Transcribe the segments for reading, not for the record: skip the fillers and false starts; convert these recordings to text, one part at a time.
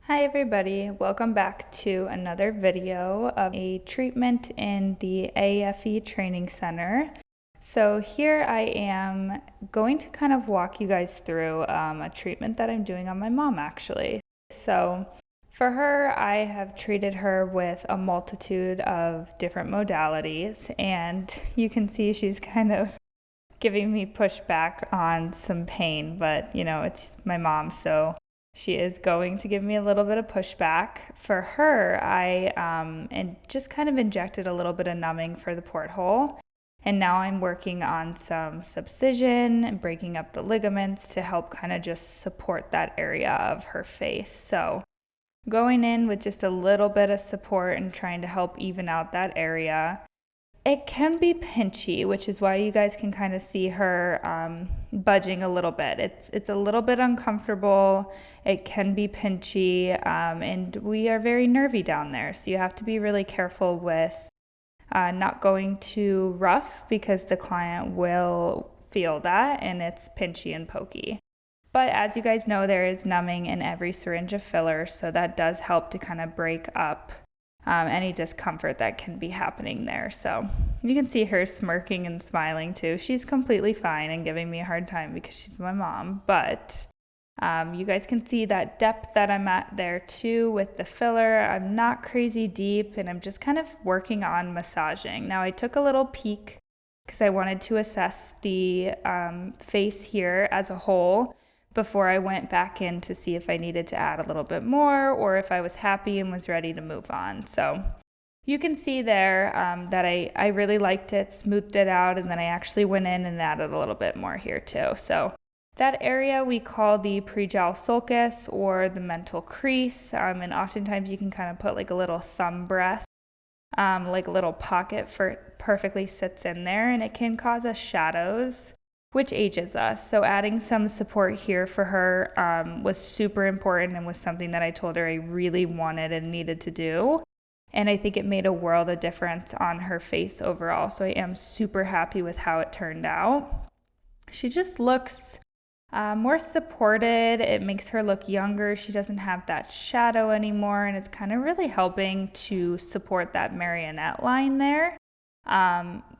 Hi everybody, welcome back to another video of a treatment in the AAFE Training Center. So here I am going to kind of walk you guys through a treatment that I'm doing on my mom actually. So for her, I have treated her with a multitude of different modalities, and you can see she's kind of giving me pushback on some pain, but it's my mom, so she is going to give me a little bit of pushback. For her, I and just kind of injected a little bit of numbing for the porthole. And now I'm working on some subcision and breaking up the ligaments to help kind of just support that area of her face. So going in with just a little bit of support and trying to help even out that area. It can be pinchy, which is why you guys can kind of see her budging a little bit. It's a little bit uncomfortable. It can be pinchy, and we are very nervy down there. So you have to be really careful with not going too rough because the client will feel that and it's pinchy and pokey. But as you guys know, there is numbing in every syringe of filler, so that does help to kind of break up any discomfort that can be happening there. So you can see her smirking and smiling too. She's completely fine and giving me a hard time because she's my mom. But you guys can see that depth that I'm at there too with the filler. I'm not crazy deep and I'm just kind of working on massaging. Now I took a little peek because I wanted to assess the face here as a whole before I went back in to see if I needed to add a little bit more or if I was happy and was ready to move on. So you can see there that I really liked it, smoothed it out, and then I actually went in and added a little bit more here too. So that area we call the pre-jowl sulcus or the mental crease, and oftentimes you can kind of put like a little thumb breath, like a little pocket perfectly sits in there, and it can cause us shadows, which ages us. So adding some support here for her was super important and was something that I told her I really wanted and needed to do. And I think it made a world of difference on her face overall. So I am super happy with how it turned out. She just looks more supported. It makes her look younger. She doesn't have that shadow anymore. And it's kind of really helping to support that marionette line there.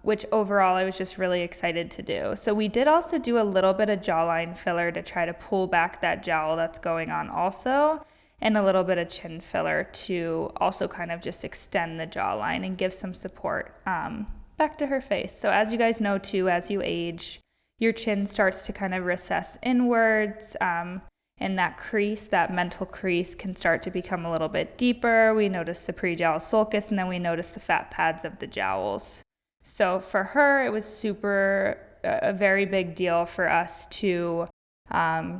Which overall I was just really excited to do. So we did also do a little bit of jawline filler to try to pull back that jowl that's going on also, and a little bit of chin filler to also kind of just extend the jawline and give some support back to her face. So as you guys know too, as you age, your chin starts to kind of recess inwards, and that crease, that mental crease, can start to become a little bit deeper. We notice the pre-jowl sulcus, and then we notice the fat pads of the jowls. So for her, it was a very big deal for us to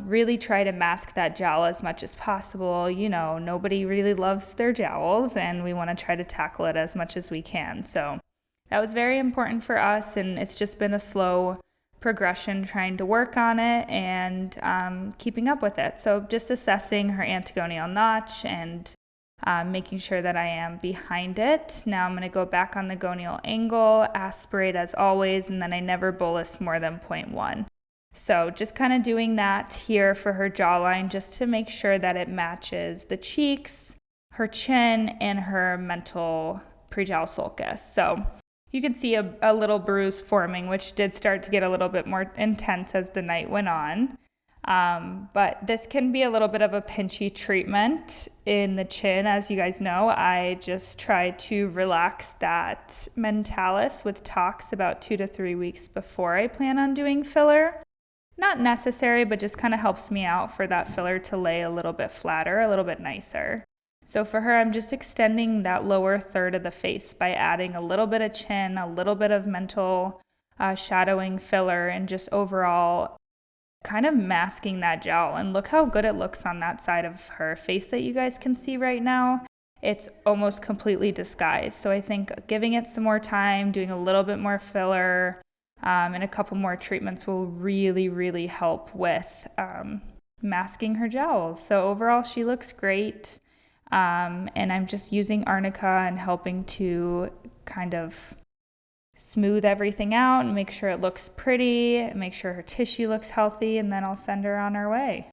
really try to mask that jowl as much as possible. Nobody really loves their jowls, and we want to try to tackle it as much as we can. So that was very important for us, and it's just been a slow progression trying to work on it and keeping up with it. So just assessing her antegonial notch and making sure that I am behind it. Now I'm going to go back on the gonial angle, aspirate as always, and then I never bolus more than 0.1. So just kind of doing that here for her jawline just to make sure that it matches the cheeks, her chin, and her mental pre-jowl sulcus. So you can see a little bruise forming, which did start to get a little bit more intense as the night went on. But this can be a little bit of a pinchy treatment in the chin. As you guys know, I just try to relax that mentalis with tox about 2 to 3 weeks before I plan on doing filler. Not necessary, but just kind of helps me out for that filler to lay a little bit flatter, a little bit nicer. So for her, I'm just extending that lower third of the face by adding a little bit of chin, a little bit of mental shadowing filler, and just overall kind of masking that jowl. And look how good it looks on that side of her face that you guys can see right now. It's almost completely disguised. So I think giving it some more time, doing a little bit more filler, and a couple more treatments will really, really help with masking her jowls. So overall, she looks great. And I'm just using arnica and helping to kind of smooth everything out and make sure it looks pretty, make sure her tissue looks healthy, and then I'll send her on her way.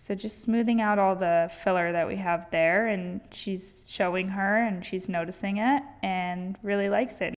So just smoothing out all the filler that we have there, and she's showing her and she's noticing it and really likes it.